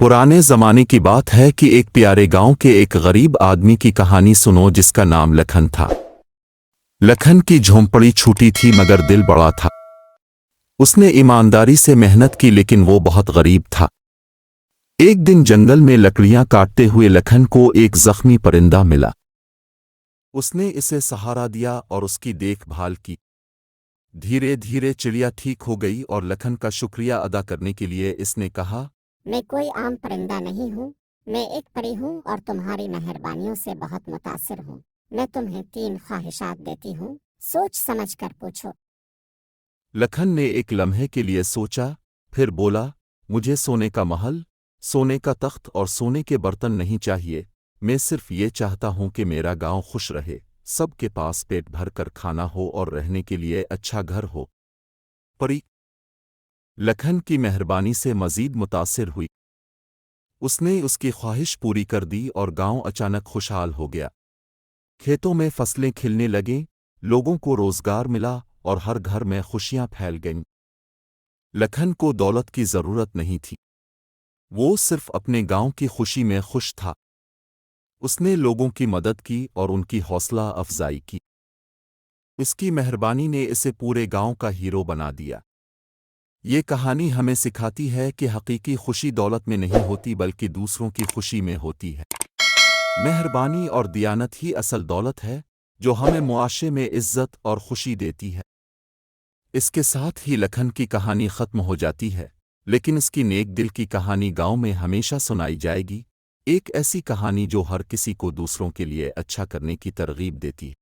पुराने ज़माने की बात है कि एक प्यारे गांव के एक गरीब आदमी की कहानी सुनो जिसका नाम लखन था। लखन की झोंपड़ी छोटी थी मगर दिल बड़ा था। उसने ईमानदारी से मेहनत की लेकिन वो बहुत गरीब था। एक दिन जंगल में लकड़ियां काटते हुए लखन को एक जख्मी परिंदा मिला। उसने इसे सहारा दिया और उसकी देखभाल की। धीरे धीरे चिड़िया ठीक हो गई और लखन का शुक्रिया अदा करने के लिए इसने कहा, मैं कोई आम परिंदा नहीं हूँ। मैं एक परी हूँ और तुम्हारी मेहरबानियों से बहुत मुतासिर हूँ। मैं तुम्हें 3 ख्वाहिशात देती हूँ, सोच समझ कर पूछो। लखन ने एक लम्हे के लिए सोचा, फिर बोला, मुझे सोने का महल, सोने का तख्त और सोने के बर्तन नहीं चाहिए। मैं सिर्फ ये चाहता हूं कि मेरा गांव खुश रहे, सबके पास पेट भर कर खाना हो और रहने के लिए अच्छा घर हो। परी लखन की मेहरबानी से मजीद मुतासिर हुई। उसने उसकी ख्वाहिश पूरी कर दी और गांव अचानक खुशहाल हो गया। खेतों में फसलें खिलने लगीं, लोगों को रोजगार मिला और हर घर में खुशियां फैल गईं। लखन को दौलत की जरूरत नहीं थी। वो सिर्फ अपने गांव की खुशी में खुश था। उसने लोगों की मदद की और उनकी हौसला अफजाई की। इसकी मेहरबानी ने इसे पूरे गांव का हीरो बना दिया। ये कहानी हमें सिखाती है कि हकीकी खुशी दौलत में नहीं होती बल्कि दूसरों की खुशी में होती है। मेहरबानी और दियानत ही असल दौलत है जो हमें मुआशरे में इज्जत और खुशी देती है। इसके साथ ही लखन की कहानी खत्म हो जाती है, लेकिन इसकी नेक दिल की कहानी गांव में हमेशा सुनाई जाएगी। एक ऐसी कहानी जो हर किसी को दूसरों के लिए अच्छा करने की तरगीब देती है।